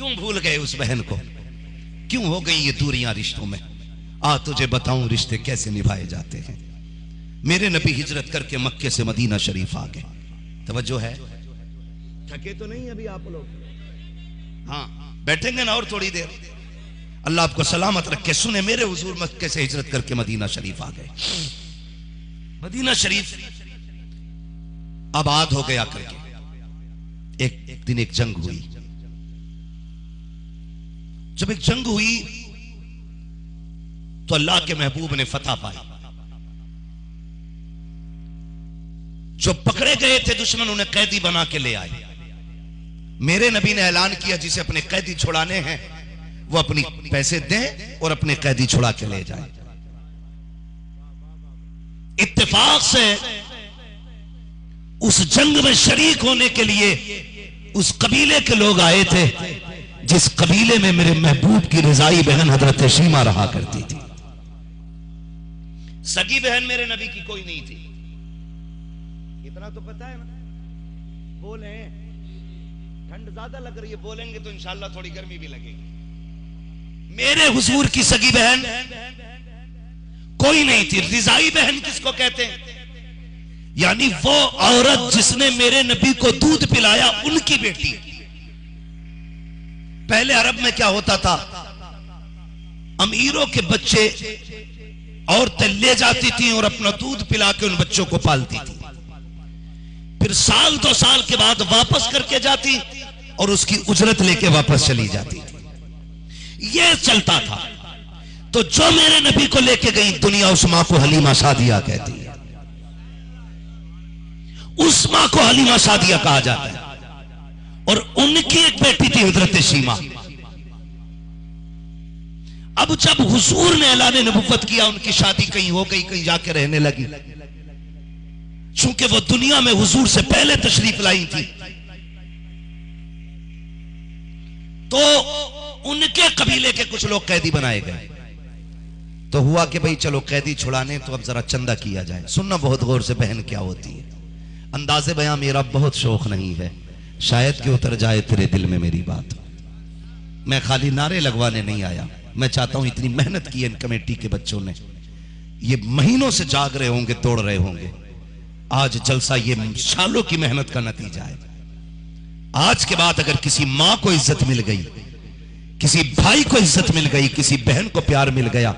क्यों भूल गए उस बहन को? क्यों हो गई ये दूरियां रिश्तों में? आ तुझे बताऊं रिश्ते कैसे निभाए जाते हैं। मेरे नबी हिजरत करके मक्के से मदीना शरीफ आ गए। तवज्जो है? थके तो नहीं अभी आप लोग? हाँ, बैठेंगे ना और थोड़ी देर। अल्लाह आपको सलामत रखे। सुने, मेरे हुजूर मक्के से हिजरत करके मदीना शरीफ आ गए। मदीना शरीफ आबाद हो गया करके एक दिन एक जंग हुई। जब एक जंग हुई तो अल्लाह के महबूब ने फतह पाई। जो पकड़े गए थे दुश्मन, उन्हें कैदी बना के ले आए। मेरे नबी ने ऐलान किया जिसे अपने कैदी छुड़ाने हैं वो अपनी पैसे दें और अपने कैदी छुड़ा के ले जाए। इत्तेफाक से उस जंग में शरीक होने के लिए उस कबीले के लोग आए थे जिस कबीले में मेरे महबूब की रिजाई बहन हजरत शीमा रहा करती थी। सगी बहन मेरे नबी की कोई नहीं थी। इतना तो पता है ना? बोले, ठंड ज्यादा लग रही है, बोलेंगे तो इंशाल्लाह थोड़ी गर्मी भी लगेगी। मेरे हुजूर की सगी बहन कोई नहीं थी। रिजाई बहन किसको कहते हैं? यानी वो औरत जिसने मेरे नबी को दूध पिलाया, उनकी बेटी। पहले अरब में क्या होता था, अमीरों के बच्चे औरतें ले जाती थी और अपना दूध पिला के उन बच्चों को पालती थी। फिर साल 2 साल के बाद वापस करके जाती और उसकी उजरत लेके वापस चली जाती थी। यह चलता था। तो जो मेरे नबी को लेके गई दुनिया, उस मां को हलीमा सादिया कहती है। उस मां को हलीमा सादिया कहा जाता है। और उनकी एक बेटी थी हजरत शीमा। अब जब हुजूर ने ऐलान नबुव्वत किया, उनकी शादी कहीं हो गई, कहीं जाके रहने लगी। चूंकि वो दुनिया में हुजूर से पहले तशरीफ लाई थी, तो उनके कबीले के कुछ लोग कैदी बनाए गए। तो हुआ कि भाई चलो कैदी छुड़ाने, तो अब जरा चंदा किया जाए। सुनना बहुत गौर से बहन क्या होती है। अंदाजे बयां मेरा बहुत शौक नहीं है, शायद कि उतर जाए तेरे दिल में मेरी बात। मैं खाली नारे लगवाने नहीं आया। मैं चाहता हूं, इतनी मेहनत की इन कमेटी के बच्चों ने, ये महीनों से जाग रहे होंगे, तोड़ रहे होंगे। आज जलसा ये सालों की मेहनत का नतीजा है। आज के बाद अगर किसी मां को इज्जत मिल गई, किसी भाई को इज्जत मिल गई, किसी बहन को प्यार मिल गया,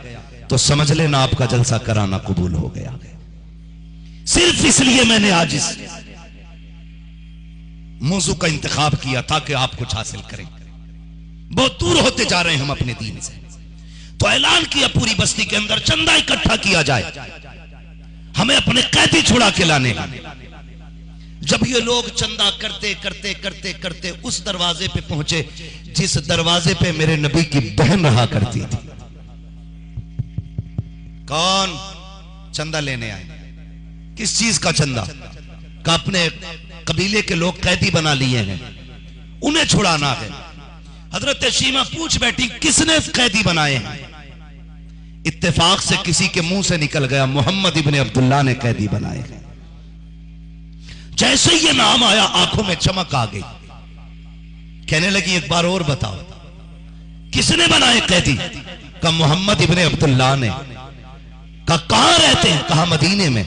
तो समझ लेना आपका जलसा कराना कबूल हो गया। सिर्फ इसलिए मैंने आज इस मौजू का इंतखाब किया ताकि आप कुछ हासिल करें। बहुत दूर होते जा रहे हैं हम अपने दीन से। तो ऐलान किया पूरी बस्ती के अंदर चंदा इकट्ठा किया जाए, हमें अपने कैदी छुड़ा के लाने हैं। जब ये लोग चंदा करते करते करते करते उस दरवाजे पे पहुंचे जिस दरवाजे पे मेरे नबी की बहन रहा करती थी। कौन चंदा लेने आए? किस चीज का चंदा? का अपने कबीले के लोग कैदी बना लिए हैं, उन्हें छुड़ाना है। हजरत शीमा पूछ बैठी, किसने कैदी बनाए हैं? इत्तेफाक से किसी के मुंह से निकल गया, मोहम्मद इब्ने अब्दुल्ला ने कैदी बनाए हैं। जैसे ही ये नाम आया, आंखों में चमक आ गई। कहने लगी, एक बार और बताओ, किसने बनाए कैदी? का मोहम्मद इब्ने अब्दुल्ला ने। का कहां रहते हैं? कहा मदीने में।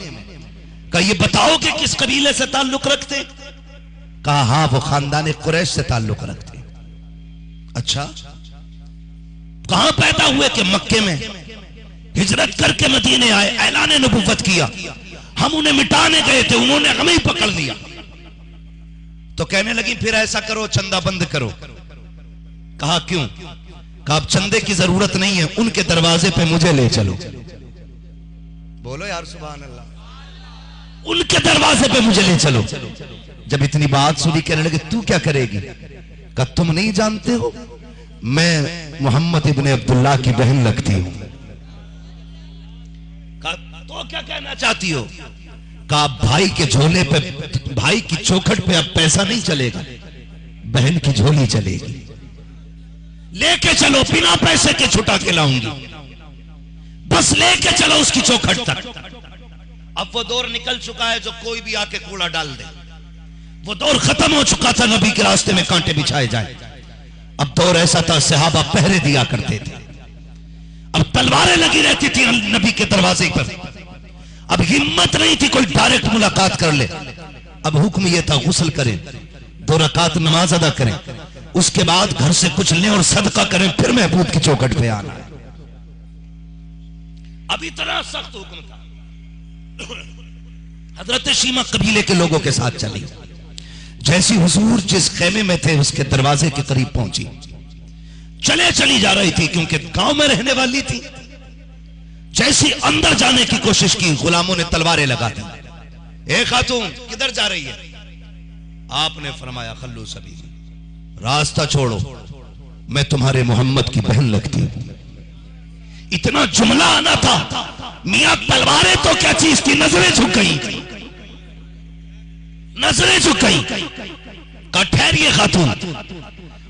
का ये बताओ कि किस कबीले से ताल्लुक रखते? कहा हां, वो खानदान कुरैश से ताल्लुक रखते। अच्छा, कहां पैदा हुए? कि मक्के में। हिजरत करके मदीने आए, ऐलान नबुव्वत किया। हम उन्हें मिटाने गए थे, उन्होंने हमें ही पकड़ लिया। तो कहने लगी, फिर ऐसा करो, चंदा बंद करो। कहा क्यों? कहा अब चंदे की जरूरत नहीं है, उनके दरवाजे पे मुझे ले चलो। बोलो यार सुभान अल्लाह। उनके दरवाजे पे मुझे ले चलो। जब इतनी बात सुनी, कहने लगे, तू क्या करेगी? कहा तुम नहीं जानते हो, मैं मोहम्मद इब्ने अब्दुल्ला की बहन लगती हूं। कहा तो क्या कहना चाहती हो? कहा भाई के झोले पे, भाई की चौखट पे अब पैसा नहीं चलेगा, बहन की झोली चलेगी। लेके चलो, बिना पैसे के छुटा के लाऊंगी, बस लेके चलो उसकी चौखट तक। अब वो दौर निकल चुका है जो कोई भी आके कूड़ा डाल दे। वो दौर खत्म हो चुका था नबी के रास्ते में कांटे बिछाए जाए। अब दौर ऐसा था, सहाबा पहरे दिया करते थे, अब तलवारें लगी रहती थी नबी के दरवाजे पर। अब हिम्मत नहीं थी कोई डायरेक्ट मुलाकात कर ले। अब हुक्म यह था गुस्ल करें, 2 रकात नमाज अदा करें, उसके बाद घर से कुछ लें और सदका करें, फिर महबूब की चौखट पे आना है। अब इतना सख्त हुक्म था। हजरत शीमा कबीले के लोगों के साथ चली। जैसी हुजूर जिस खेमे में थे उसके दरवाजे के करीब पहुंची, चली जा रही थी क्योंकि गांव में रहने वाली थी। जैसी अंदर जाने की कोशिश की, गुलामों ने तलवारें लगा दी। ए खातून किधर जा रही है? आपने फरमाया खल्लू सभी, रास्ता छोड़ो, मैं तुम्हारे मोहम्मद की बहन लगती हूं। इतना जुमला आना था, मियां तलवारें तो क्या चीज थी, नजरें झुक गई, नजरें झुक गई। कहा ठहरिए खातून।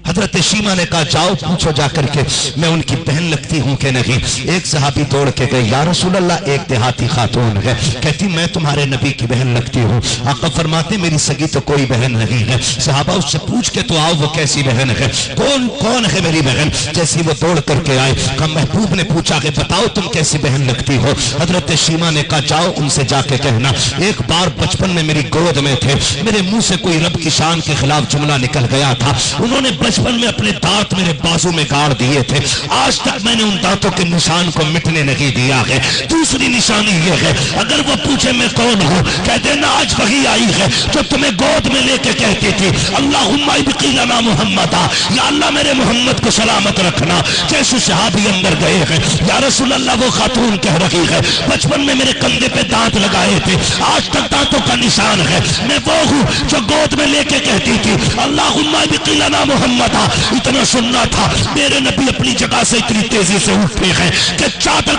हजरत शीमा ने कहा जाओ पूछो जाकर के मैं उनकी बहन लगती हूं कि नहीं। एक सहाबी दौड़ के गए, या रसूल अल्लाह, एक देहाती खातून है, कहती मैं तुम्हारे नबी की बहन लगती हूं। आका फरमाते मेरी सगी तो कोई बहन नहीं है। सहाबा उससे पूछ के तो आओ वो कैसी बहन है, कौन है मेरी बहन। जैसी वो दौड़ करके आए, कहा महबूब ने पूछा कि बताओ तुम कैसी बहन लगती हो। हजरत शीमा ने कहा जाओ उनसे जाके कहना एक बार बचपन में मेरी गोद में थे, मेरे मुंह से कोई रब की शान के खिलाफ जुमला निकल गया था, उन्होंने बचपन में अपने दांत मेरे बाजू में गाड़ दिए थे, आज तक मैंने उन दांतों के निशान को मिटने नहीं दिया है। दूसरी निशानी ये है, अगर वो पूछे मैं कौन हूं, कह देना आज वही आई है जो तुम्हें गोद में लेके कहती थी अल्लाहुम्मा इब्क़िलना मुहम्मदा, या अल्लाह मेरे मोहम्मद को सलामत रखना। जैसे सहाबी अंदर गए हैं, या रसूल अल्लाह वो खातून कह रही है बचपन में मेरे कंधे पे दांत लगाए थे, आज तक दांतों का निशान है, मैं वो हूं जो गोद में लेके कहती थी अल्लाहुम्मा इब्क़िलना मुहम्मदा। इतना सुनना था, मेरे नबी अपनी जगह से इतनी तेजी से उठते हैं कि चादर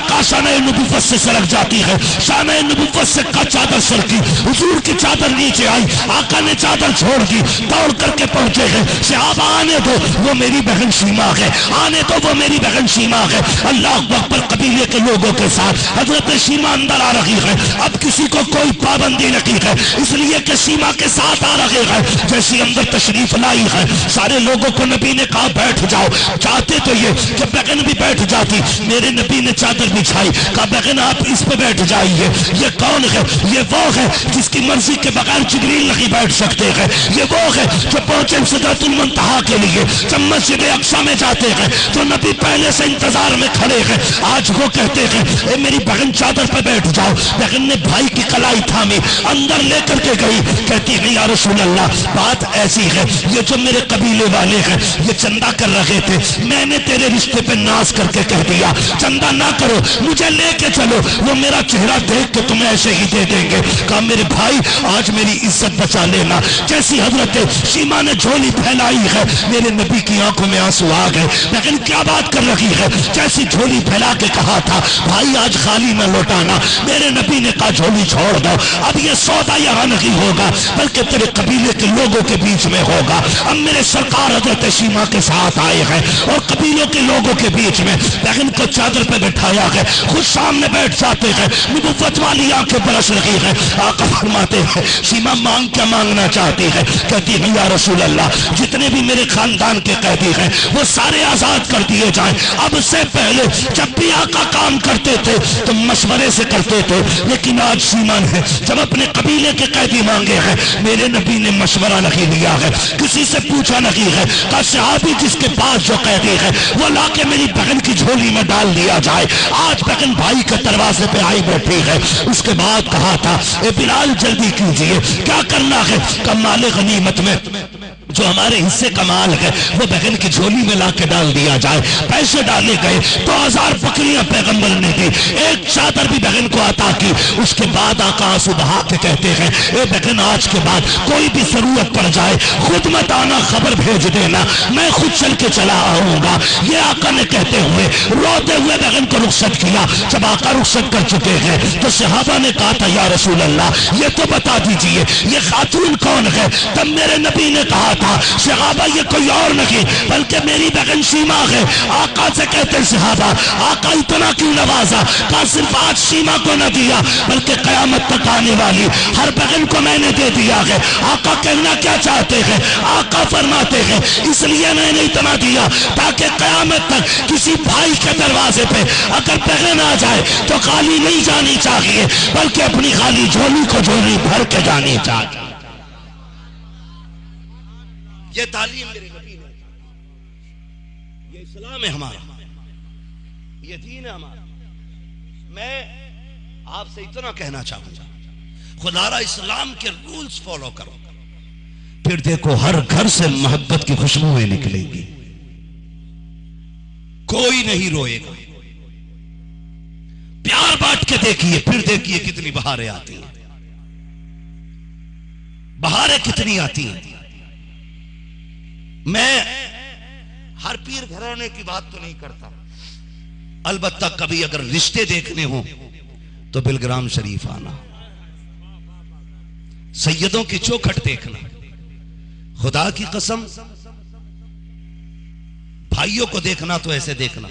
काशाने नबुव्वत से सरक जाती है, शाने नबुव्वत से का चादर सरकी, हुजूर की चादर नीचे आई, आका ने चादर छोड़ दी, दौड़ करके पहुंचे हैं। सहाबा आने दो वो मेरी बहन शीमा है, आने दो वो मेरी बहन शीमा है। अल्लाह अकबर। कबीले के लोगों के साथ हजरत शीमा अंदर आ रही है। अब किसी को कोई पाबंदी नहीं है, इसलिए कि शीमा के साथ आ रहे हैं। जैसी अंदर तशरीफ लाई है, सारे लोगों को नबी ने कहा बैठ जाओ। चाहते तो ये कि बहन भी बैठ जाती, मेरे नबी ने चादर बिछाई, कहा बहन आप इस पे बैठ जाइए। ये कौन है? ये वो है जिसकी मर्जी के बगैर जिब्रील नहीं बैठ सकते हैं। ये वो है जो पहुंचे सिदरतुल मुंतहा के लिए, जब मस्जिद अक्सा में जाते हैं तो नबी पहले से इंतजार में खड़े हैं। आज वो कहते हैं ए मेरी बहन चादर पे बैठ जाओ। बहन ने भाई की कलाई थामी, अंदर लेकर के गई, कहती है या रसूल अल्लाह बात ऐसी है, ये जो मेरे कबीले वाले हैं ये चंदा कर रहे थे, मैंने तेरे रिश्ते पे नाज करके कह दिया चंदा ना करो, मुझे लेके चलो, वो मेरा चेहरा देख के तुम्हें ऐसे ही दे देंगे। कहा मेरे भाई आज मेरी इज्जत बचा लेना। जैसी हजरत शीमा ने झोली फैलाई है, मेरे नबी की आंखों में आंसू आ गए। लेकिन क्या बात कर रही है, जैसी झोली फैला के कहा था भाई आज खाली न लौटाना, मेरे नबी ने कहा झोली छोड़ दो, अब ये सौदा यहाँ नहीं होगा बल्कि तेरे कबीले के लोगों के बीच में होगा। अब मेरे सरकार हजरत शीमा के साथ आए हैं और कबीलों के लोगों के बीच में बहन को चादर पे बैठाया है, खुद सामने बैठ जाते हैं, नबुव्वत वाली आंखें बरस रही है। आका फरमाते हैं शीमा मांग क्या मांगना चाहती है? कहती है या रसूल अल्लाह जितने भी मेरे खानदान के कैदी हैं वो सारे आजाद कर दिए जाएं। अब से पहले जब भी आका काम करते थे तो मशवरे से करते थे, लेकिन आज शीमा ने जब अपने कबीले के कैदी मांगे हैं मेरे नबी ने मशवरा नहीं लिया है, किसी से पूछा नहीं है। का सहाबी जिसके पास जो कैदी है वो लाके मेरी बहन की झोली में डाल दिया जाए। आज बहन भाई के दरवाजे पे आई बैठी है। उसके बाद कहा था ए बिलाल जल्दी कीजिए, क्या करना है? कमाल गनीमत में जो हमारे हिस्से का माल है वो बहन की झोली में लाके डाल दिया जाए। पैसे डाले गए, 2000 बकरियां पैगंबर ने दी, एक चादर भी बहन को अता की। उसके बाद आका आंसू बहा के कहते हैं ए बहन आज के बाद कोई भी जरूरत पड़ जाए खुद मत आना, खबर भेज देना, मैं खुद चल के चला आऊंगा। ये आका ने कहते हुए रोते हुए बहन को रुखसत किया। जब आका रुखसत कर चुके हैं तो सहाबा ने कहा था या रसूल अल्लाह ये तो बता दीजिए ये खातून कौन है? तब मेरे नबी ने कहा था, सहाबा ये कोई और नहीं बल्कि मेरी बहन शीमा है। आका से कहते सहाबा, आका इतना क्यों नवाजा? कहा सिर्फ आज शीमा को न दिया बल्कि कयामत तक आने वाली हर बहन को मैंने दे दिया है। आका कहना क्या चाहते हैं? आका फरमाते हैं इसलिए मैंने इतना दिया ताकि कयामत तक किसी भाई के दरवाजे पे अगर बहन आ जाए तो खाली नहीं जानी चाहिए बल्कि अपनी खाली झोली को झोली भर के जानी चाहिए। ये तालीम मेरे नबी ने, ये इस्लाम है हमारा, ये दीन है हमारा। मैं आपसे इतना कहना चाहूंगा, खुदारा इस्लाम के रूल्स फॉलो करो, फिर देखो हर घर से मोहब्बत की खुशबुएं निकलेगी, कोई नहीं रोएगा। प्यार बांट के देखिए, फिर देखिए कितनी बहारें आती हैं, बहारें कितनी आती हैं। मैं हर पीर घराने की बात तो नहीं करता, अलबत्ता कभी अगर रिश्ते देखने हो तो बिलग्राम शरीफ आना, सैयदों की चौखट देखना। खुदा की कसम, भाइयों को देखना तो ऐसे देखना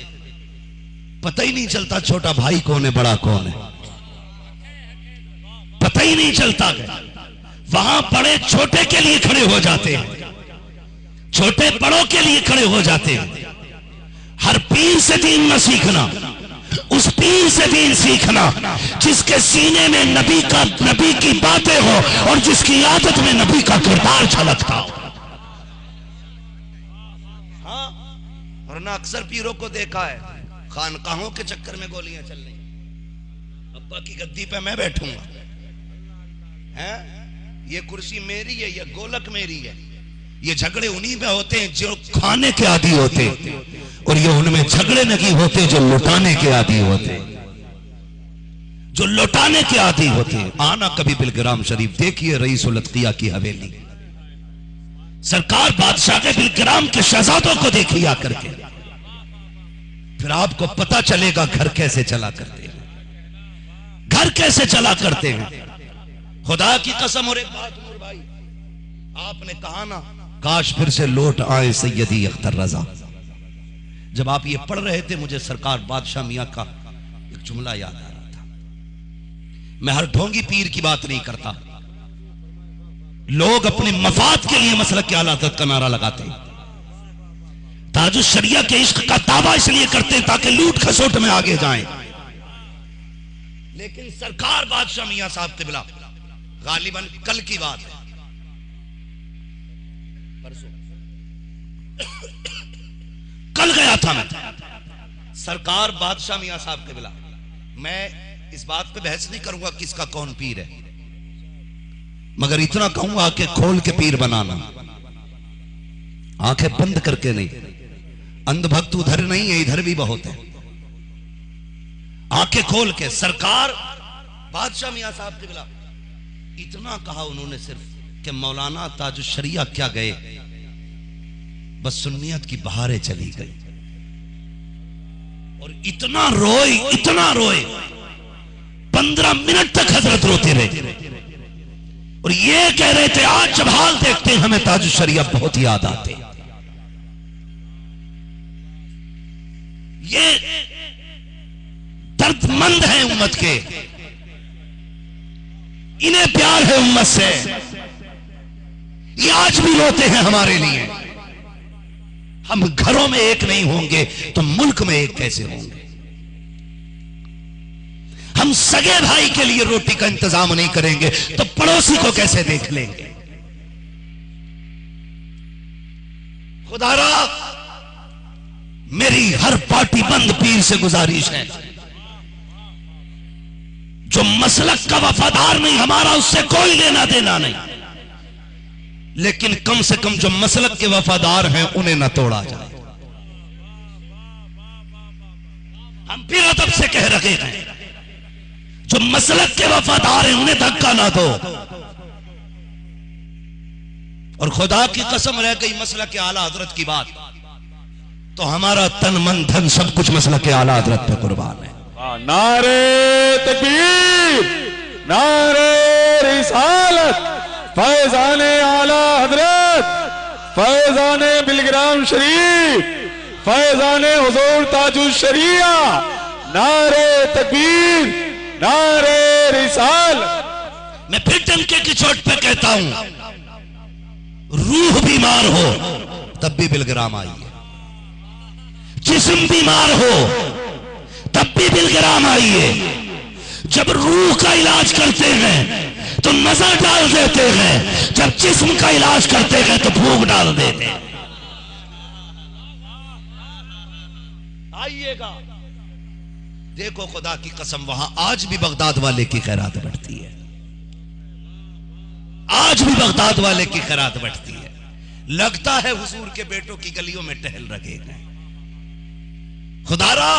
पता ही नहीं चलता छोटा भाई कौन है बड़ा कौन है, पता ही नहीं चलता। वहां बड़े छोटे के लिए खड़े हो जाते हैं, छोटे बड़ों के लिए खड़े हो जाते हैं। हर पीर से दीन न सीखना, उस पीर से दीन सीखना जिसके सीने में नबी की बातें हो और जिसकी आदत में नबी का किरदार झलकता हो। हाँ, वरना अक्सर पीरों को देखा है खानकाहों के चक्कर में गोलियां चल रही, अब्बा की गद्दी पे मैं बैठूंगा, हैं? ये कुर्सी मेरी है, ये गोलक मेरी है। ये झगड़े उन्हीं में होते हैं जो खाने के आदी होते हैं, और ये उनमें झगड़े नहीं होते जो लुटाने के आदी होते हैं, जो लुटाने के आदी होते हैं। आना कभी बिलग्राम शरीफ, देखिए रईसुल अत्किया की हवेली, सरकार बादशाह के बिलग्राम के शहजादों को देखिए आकर के, फिर आपको पता चलेगा घर कैसे चला करते हैं, घर कैसे चला करते हैं। खुदा की कसम। और एक बात नूर भाई, आपने कहा ना काश फिर से लौट आए सैयदी अख्तर रजा, जब आप ये पढ़ रहे थे मुझे सरकार बादशाह मियां का एक जुमला याद आ रहा था। मैं हर ढोंगी पीर की बात नहीं करता, लोग अपने मफाद के लिए मसलक के आला हज़रत का नारा लगाते हैं, ताजुश शरिया के इश्क का दावा इसलिए करते हैं ताकि लूट खसोट में आगे जाएं। लेकिन सरकार बादशाह मियां साहब क़िबला, गालिबन कल की बात है, परसों कल गया था मैं, सरकार बादशाह मियां साहब क़िबला। मैं इस बात पे बहस नहीं करूंगा किसका कौन पीर है, मगर इतना कहूंगा कि खोल के पीर बनाना, आंखें बंद करके नहीं। अंधभक्त उधर नहीं है, इधर भी बहुत है। आंखें खोल के सरकार बादशाह मियां साहब क़िबला, इतना कहा उन्होंने सिर्फ कि मौलाना ताजुश शरिया क्या गए, बस सुन्नियत की बहारें चली गई। और इतना रोए 15 मिनट तक हजरत रोते रहे, और ये कह रहे थे आज जब हाल देखते हैं हमें ताजुश शरिया बहुत याद आते। ये दर्दमंद है उम्मत के, इन्हें प्यार है उम्मत से, ये आज भी रोते हैं हमारे लिए। हम घरों में एक नहीं होंगे तो मुल्क में एक कैसे होंगे? हम सगे भाई के लिए रोटी का इंतजाम नहीं करेंगे तो पड़ोसी को कैसे देख लेंगे? खुदारा मेरी हर पार्टी बंद पीर से गुजारिश है, जो मसलक का वफादार नहीं, हमारा उससे कोई लेना देना नहीं, लेकिन कम से कम जो मसलक के वफादार हैं उन्हें न तोड़ा जाए। हम फिर अदब से कह रहे हैं जो मसलक के वफादार हैं उन्हें धक्का ना दो। और खुदा की कसम रह गई मसलक के आला हजरत की बात, तो हमारा तन मन धन सब कुछ मसलक के आला हजरत पे कुर्बान है। नारे तकबीर, नारे रिसालत, फैजाने आला हजरत फैजाने बिलग्राम शरीफ, फैजाने हुजूर ताजुल शरिया, नारे तकबीर, नारे रिसाल। मैं फिर डंके की चोट पे कहता हूं, रूह बीमार हो तब भी बिलग्राम आइए, जिस्म बीमार हो तब भी बिलग्राम आइए। जब रूह का इलाज करते हैं तो नजर डाल देते हैं, जब जिस्म का इलाज करते हैं तो भूख डाल देते हैं। आइएगा, देखो खुदा की कसम, वहां आज भी बगदाद वाले की खैरात बढ़ती है, आज भी बगदाद वाले की खैरात बढ़ती है। लगता है हुजूर के बेटों की गलियों में टहल रखे गए। खुदारा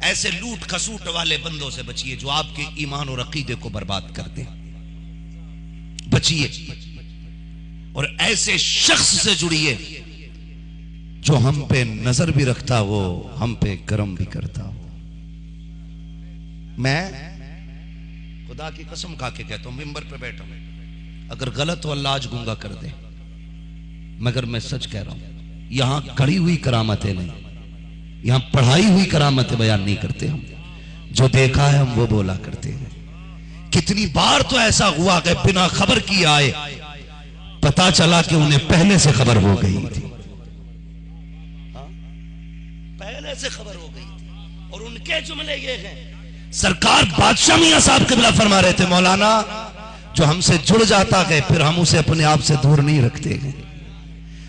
ऐसे लूट खसूट वाले बंदों से बचिए जो आपके ईमान और अकीदे को बर्बाद कर दे, बचिए। और ऐसे शख्स से जुड़िए जो हम पे नजर भी रखता हो, हम पे करम भी करता हो। मैं खुदा की कसम खा के कहता हूं, मिंबर पे बैठा हूं, अगर गलत हो अल्लाह आज गूंगा कर दे, मगर मैं सच कह रहा हूं, यहां खड़ी हुई करामतें नहीं, यहां पढ़ाई हुई करामतें बयान नहीं करते हम, जो देखा है हम वो बोला करते हैं। कितनी बार तो ऐसा हुआ कि बिना खबर किए आए, पता चला कि उन्हें पहले से खबर हो गई थी, पहले से खबर हो गई थी। और उनके जुमले ये हैं, सरकार बादशाह मियां साहब क़िबला फरमा रहे थे, मौलाना जो हमसे जुड़ जाता है फिर हम उसे अपने आप से दूर नहीं रखते हैं,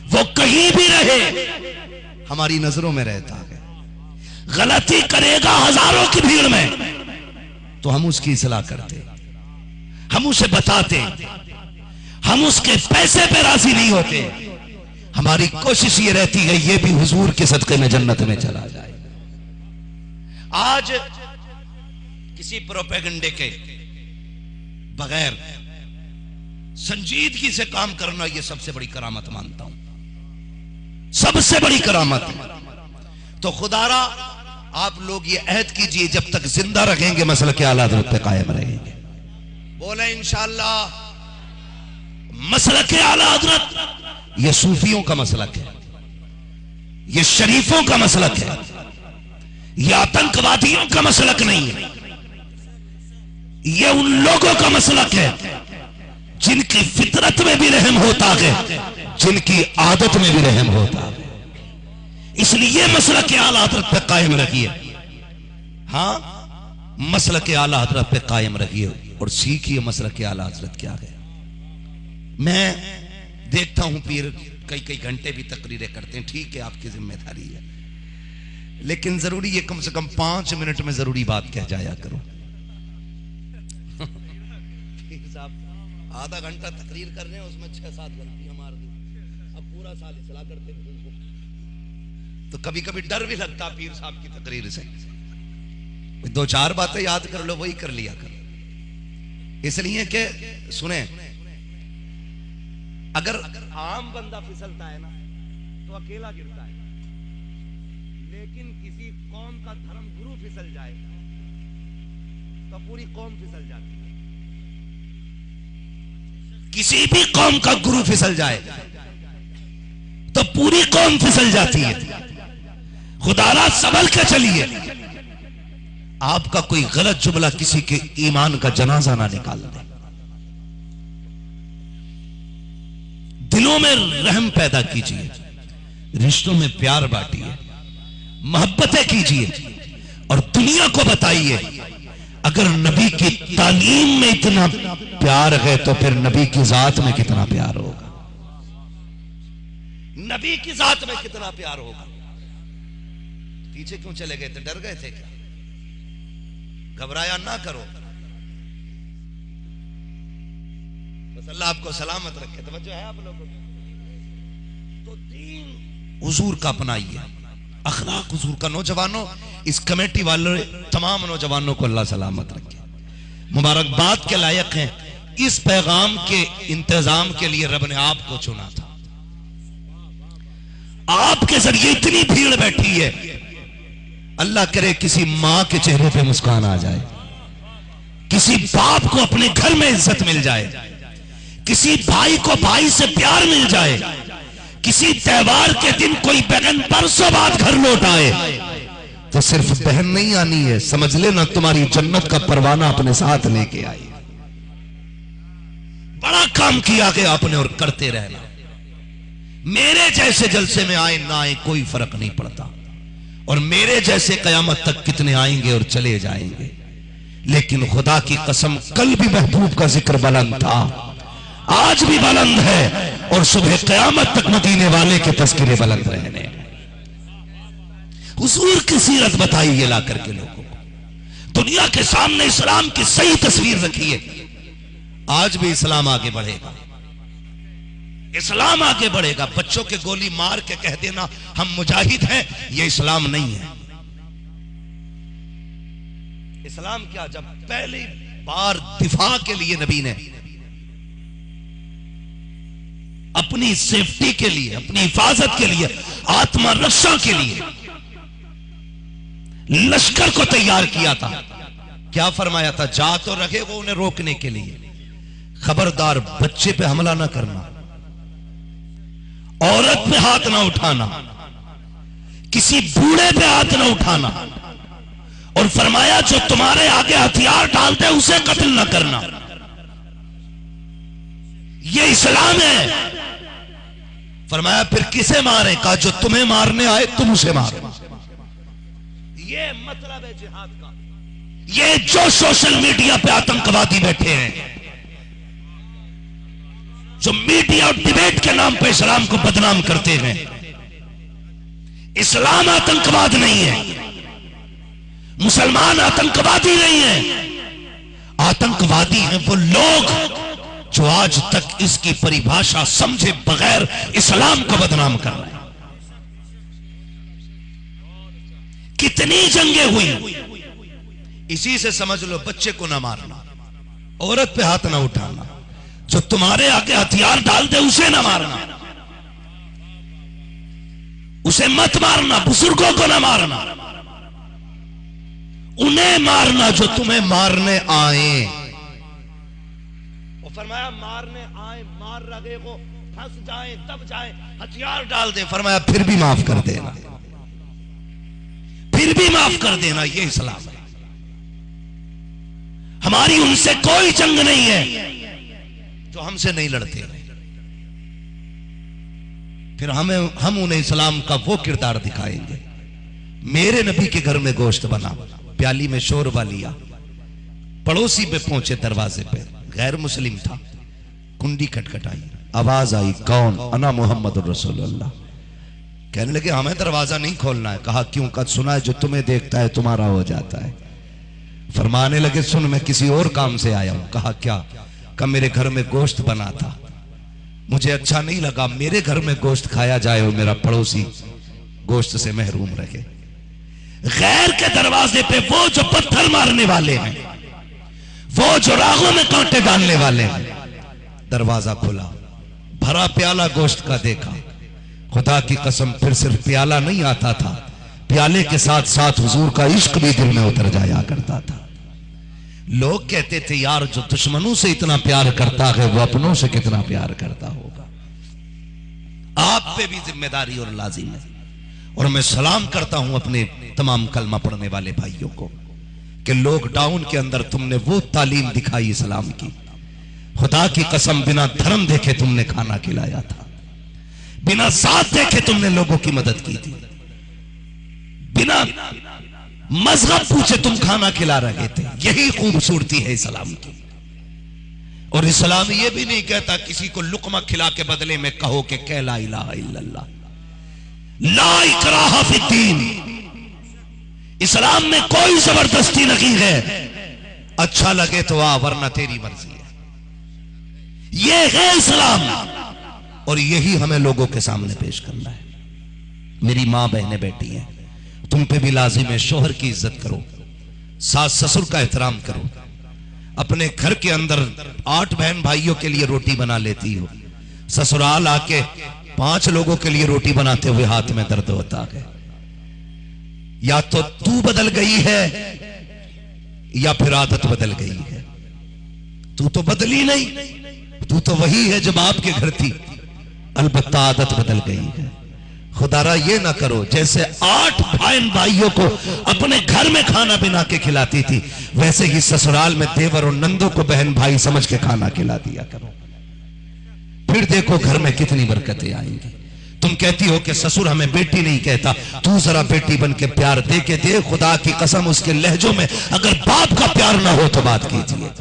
वो कहीं भी रहे हमारी नजरों में रहता है। गलती करेगा हजारों की भीड़ में तो हम उसकी इस्लाह करते, हम उसे बताते, हम उसके पैसे पे राजी नहीं होते। हमारी कोशिश ये रहती है ये भी हुजूर के सदक़े में जन्नत में चला जाए। आज किसी प्रोपेगेंडे के बगैर संजीदगी से काम करना, यह सबसे बड़ी करामत मानता हूं, सबसे बड़ी करामत। तो खुदारा आप लोग ये अहद कीजिए, जब तक जिंदा रहेंगे मसला के आला हज़रत पे कायम रहेंगे। बोले इंशाअल्लाह। मसला के आला हज़रत ये सूफियों का मसलक है, ये शरीफों का मसलक है, ये आतंकवादियों का मसलक नहीं है। ये उन लोगों का मसलक है जिनकी फितरत में भी रहम होता है, जिनकी आदत में भी रहम होता है। इसलिए मसला के आला हज़रत पे कायम रखिए। हाँ, मसला के आला हज़रत पे कायम रखिए और सीखिए मसला के आला हज़रत क्या है। मैं देखता हूं पीर कई कई घंटे भी तकरीरें करते हैं, ठीक है आपकी जिम्मेदारी है, लेकिन जरूरी है कम से कम 5 मिनट में जरूरी बात कह जाया करो। आधा घंटा तकरीर कर रहे हैं, उसमें 6-7 गलतियां मार दी, अब पूरा साल इस्लाह करते हैं। तो कभी कभी डर भी लगता पीर साहब की तकरीर से, 2-4 बातें याद कर लो, वही कर लिया कर। इसलिए कि सुने, अगर आम बंदा फिसलता है ना तो अकेला गिरता है, लेकिन किसी कौम का धर्म गुरु फिसल जाए तो पूरी कौम फिसल जाती है। किसी भी कौम का गुरु फिसल जाए तो पूरी कौम फिसल जाती है। खुदारा संभल के चलिए, आपका कोई गलत जुमला किसी के ईमान का जनाजा ना निकाल दे। दिलों में रहम पैदा कीजिए, रिश्तों में प्यार बांटिए, मोहब्बतें कीजिए और दुनिया को बताइए अगर नबी की तालीम में इतना प्यार है तो फिर नबी की जात में कितना प्यार होगा, नबी की जात में कितना प्यार होगा। पीछे क्यों चले गए थे, डर गए थे क्या? घबराया ना करो, बस अल्लाह आपको सलामत रखे। तवज्जो है आप लोगों को? तो दीन हुजूर का अपनाइए, अखलाक हुजूर का। नौजवानों, इस कमेटी वाले तमाम नौजवानों को अल्लाह सलामत रखे, मुबारकबाद के लायक हैं। इस पैगाम के इंतजाम के लिए रब ने आपको चुना था, आपके जरिए इतनी भीड़ बैठी है। अल्लाह करे किसी मां के चेहरे पे मुस्कान आ जाए, किसी बाप को अपने घर में इज्जत मिल जाए, किसी भाई को भाई से प्यार मिल जाए, किसी त्योहार के दिन कोई बहन परसों बाद घर लौट आए तो सिर्फ बहन नहीं आनी है, समझ लेना तुम्हारी जन्नत का परवाना अपने साथ लेके आई। बड़ा काम किया गया आपने और करते रहना। मेरे जैसे जलसे में आए ना आए कोई फर्क नहीं पड़ता, और मेरे जैसे कयामत तक कितने आएंगे और चले जाएंगे, लेकिन खुदा की कसम कल भी महबूब का जिक्र बुलंद था, आज भी बुलंद है, और सुबह कयामत तक मदीने वाले के तज़किरे बुलंद रहने। हुजूर की सीरत बताइए ला करके लोगों को, दुनिया के सामने इस्लाम की सही तस्वीर रखिए। आज भी इस्लाम आगे बढ़ेगा, इस्लाम आगे बढ़ेगा। बच्चों के गोली मार के कह देना हम मुजाहिद हैं, यह इस्लाम नहीं है। इस्लाम क्या, जब पहली बार दिफा के लिए नबी ने अपनी सेफ्टी के लिए, अपनी हिफाजत के लिए, आत्मा रक्षा के लिए लश्कर को तैयार किया था, क्या फरमाया था? जा तो रखेगा उन्हें रोकने के लिए, खबरदार बच्चे पे हमला ना करना, औरत पे हाथ ना उठाना, किसी बूढ़े पे हाथ ना उठाना, और फरमाया जो तुम्हारे आगे हथियार डालते उसे कत्ल ना करना। ये इस्लाम है। फरमाया फिर किसे मारे? कहा जो तुम्हें मारने आए तुम उसे मारो। ये मतलब है जिहाद का। ये जो सोशल मीडिया पे आतंकवादी बैठे हैं, जो मीडिया और डिबेट के नाम पे इस्लाम को बदनाम करते हैं, इस्लाम आतंकवाद नहीं है, मुसलमान आतंकवादी नहीं है। आतंकवादी हैं वो लोग जो आज तक इसकी परिभाषा समझे बगैर इस्लाम को बदनाम कर रहे हैं। कितनी जंगें हुई, इसी से समझ लो बच्चे को ना मारना, औरत पे हाथ ना उठाना, जो तुम्हारे आगे हथियार डाल दे उसे ना मारना, उसे मत मारना, बुजुर्गों को ना मारना, उन्हें मारना जो तुम्हें मारने आए। और फरमाया मारने आए, मार रहे को फंस जाए तब जाए, हथियार डाल दे, फरमाया फिर भी माफ कर देना, फिर भी माफ कर देना। ये इस्लाम है। हमारी उनसे कोई जंग नहीं है जो हमसे नहीं लड़ते। फिर हम उन्हें इस्लाम का वो किरदार दिखाएंगे। मेरे नबी के घर में गोश्त बना, प्याली में शोरबा लिया, पड़ोसी पे पहुंचे, दरवाजे पे गैर मुस्लिम था, कुंडी खटखटाई, आवाज आई कौन? अना मोहम्मद रसूलुल्लाह। कहने लगे हमें दरवाजा नहीं खोलना है। कहा क्यों? कहा सुना है जो तुम्हें देखता है तुम्हारा हो जाता है। फरमाने लगे सुन मैं किसी और काम से आया हूं। कहा क्या? कहा मेरे घर में गोश्त बना था, मुझे अच्छा नहीं लगा मेरे घर में गोश्त खाया जाए और मेरा पड़ोसी गोश्त से महरूम रहे। गैर के दरवाजे पे वो जो पत्थर मारने वाले हैं, वो जो रागों में कांटे डालने वाले हैं, दरवाजा खुला, भरा प्याला गोश्त का देखा। खुदा की कसम फिर सिर्फ प्याला नहीं आता था, प्याले के साथ साथ हुजूर का इश्क भी दिल में उतर जाया करता था। लोग कहते थे यार जो दुश्मनों से इतना प्यार करता है वो अपनों से कितना प्यार करता होगा। आप पे भी जिम्मेदारी और लाजिम है। और मैं सलाम करता हूं अपने तमाम कलमा पढ़ने वाले भाइयों को कि लॉकडाउन के अंदर तुमने वो तालीम दिखाई इस्लाम की। खुदा की कसम बिना धर्म देखे तुमने खाना खिलाया था, बिना साथ देखे तुमने लोगों की मदद की थी, बिना मजहब पूछे तुम खाना खिला रहे थे। यही खूबसूरती है इस्लाम की। और इस्लाम ये भी नहीं कहता किसी को लुकमा खिला के बदले में कहो कि कह ला इलाहा इल्लल्लाह, ला इकराहा फिद्दीन। इस्लाम में कोई जबरदस्ती नहीं है, अच्छा लगे तो आ वरना तेरी मर्जी है। ये है इस्लाम, और यही हमें लोगों के सामने पेश करना है। मेरी मां बहनें बैठी हैं, तुम पे भी लाजिम है शोहर की इज्जत करो, सास ससुर का एहतराम करो। अपने घर के अंदर 8 बहन भाइयों के लिए रोटी बना लेती हो, ससुराल आके 5 लोगों के लिए रोटी बनाते हुए हाथ में दर्द होता है। या तो तू बदल गई है या फिर आदत बदल गई है। तू तो बदली नहीं, तू तो वही है जब आपके घर थी। अलबत्ता आदत बदल गई है। खुदारा ये ना करो जैसे 8 भाइयों को अपने घर में खाना बना के खिलाती थी, वैसे ही ससुराल में देवर और नंदों को बहन भाई समझ के खाना खिला दिया करो। फिर देखो घर में कितनी बरकतें आएंगी। तुम कहती हो कि ससुर हमें बेटी नहीं कहता, तू जरा बेटी बन के प्यार दे के दे, खुदा की कसम उसके लहजों में अगर बाप का प्यार ना हो तो बात कीजिए।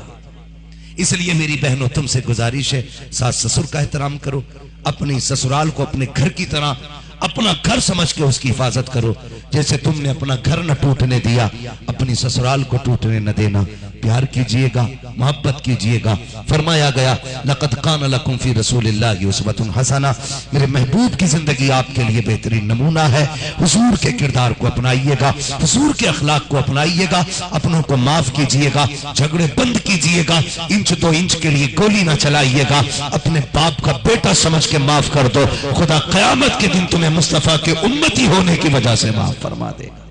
इसलिए मेरी बहनों तुमसे गुजारिश है, सास ससुर का एहतराम करो, अपनी ससुराल को अपने घर की तरह अपना घर समझ के उसकी हिफाजत करो। जैसे तुमने अपना घर न टूटने दिया, अपनी ससुराल को टूटने न देना। प्यार कीजिएगा, मोहब्बत कीजिएगा। फरमाया गया लक़द कान लकुम फी रसूलिल्लाहि उस्वतुन हसना, मेरे महबूब की जिंदगी आपके लिए बेहतरीन नमूना है। हुजूर के किरदार को अपनाइएगा, हुजूर के अखलाक को अपनाइएगा, अपनों को माफ कीजिएगा, झगड़े बंद कीजिएगा, इंच 2 इंच के लिए गोली ना चलाइएगा, अपने बाप का बेटा समझ के माफ कर दो। खुदा कयामत के दिन तुम्हें मुस्तफा के उम्मती होने की वजह से माफ फरमा देगा।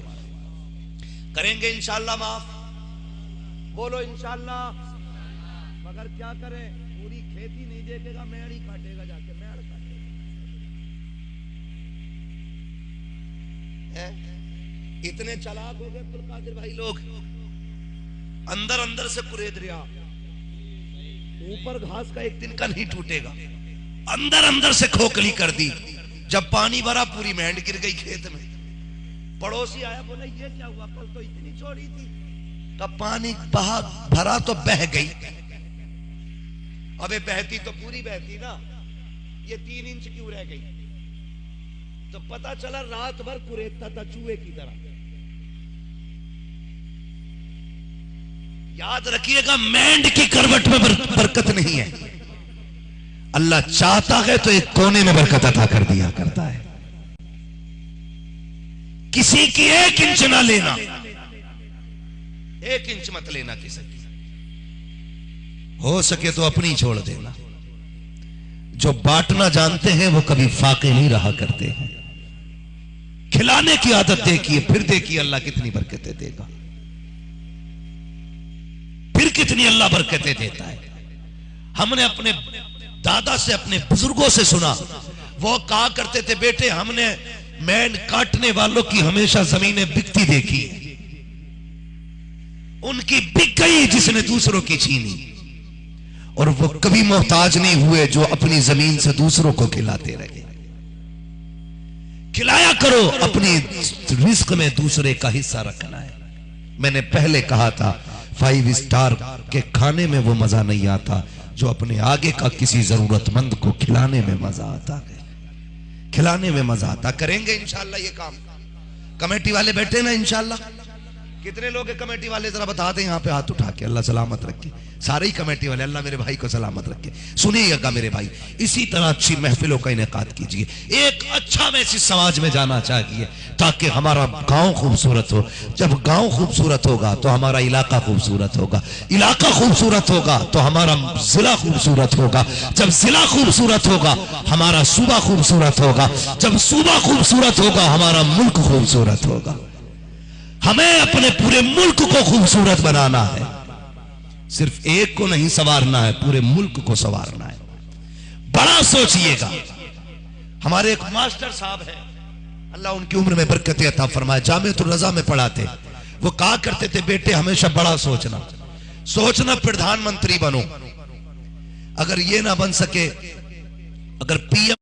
करेंगे इंशाअल्लाह माफ, बोलो इंशाअल्लाह। मगर क्या करें, पूरी खेती नहीं देखेगा, मेड़ ही काटेगा, जाके मेड़ काटेगा। इतने चालाक हो गए अब्दुल कादिर भाई लोग, अंदर अंदर से कुरेद रिया, ऊपर घास का एक दिन का नहीं टूटेगा, अंदर अंदर से खोखली कर दी। जब पानी भरा पूरी मेंढ गिर गई खेत में। पड़ोसी आया, बोले ये क्या हुआ, कल तो इतनी चौड़ी थी, तब पानी बहा भरा तो बह गई। अबे बहती तो पूरी बहती ना, ये 3 इंच क्यों रह गई? तो पता चला रात भर कुरेदता था चूहे की तरह। याद रखिएगा, मेंढ की करवट में बरकत नहीं है। अल्लाह चाहता है तो एक कोने में बरकत अता कर दिया करता है। किसी की 1 इंच ना लेना, 1 इंच मत लेना किसी की, हो सके तो अपनी छोड़ देना। जो बांटना जानते हैं वो कभी फाके नहीं रहा करते हैं। खिलाने की आदत देखिए, फिर देखिए अल्लाह कितनी बरकतें देगा, फिर कितनी अल्लाह बरकतें देता है। हमने अपने दादा से, अपने बुजुर्गों से सुना, वो कहा करते थे, बेटे हमने मेंढ काटने वालों की हमेशा जमीनें बिकती देखी, उनकी बिक गई जिसने दूसरों की छीनी, और वो कभी मोहताज नहीं हुए जो अपनी जमीन से दूसरों को खिलाते रहे। खिलाया करो, अपनी रिस्क में दूसरे का हिस्सा रखना है। मैंने पहले कहा था 5 स्टार के खाने में वो मजा नहीं आता जो अपने आगे का किसी जरूरतमंद को खिलाने में मजा आता है, खिलाने में मजा आता। करेंगे इंशाल्लाह ये काम। कमेटी वाले बैठे ना इंशाल्लाह, कितने लोग हैं कमेटी वाले, जरा बता दें यहाँ पे हाथ उठा के। अल्लाह सलामत रखे सारे ही कमेटी वाले, अल्लाह मेरे भाई को सलामत रखे। सुनिएगा मेरे भाई, इसी तरह अच्छी महफिलों का इनेकाद कीजिए। एक अच्छा मैसेज समाज में जाना चाहिए ताकि हमारा गांव खूबसूरत हो। जब गांव खूबसूरत होगा तो हमारा इलाका खूबसूरत होगा, इलाका खूबसूरत होगा तो हमारा जिला खूबसूरत होगा, जब जिला खूबसूरत होगा हमारा सूबा खूबसूरत होगा, जब सूबा खूबसूरत होगा हमारा मुल्क खूबसूरत होगा। हमें अपने पूरे मुल्क को खूबसूरत बनाना है, सिर्फ एक को नहीं संवारना है, पूरे मुल्क को संवारना है। बड़ा सोचिएगा। हमारे एक मास्टर साहब है, अल्लाह उनकी उम्र में बरकत अता फरमाए, जामिअतुर रज़ा में पढ़ाते। वो कहा करते थे, बेटे हमेशा बड़ा सोचना, प्रधानमंत्री बनो। अगर ये ना बन सके, अगर पीएम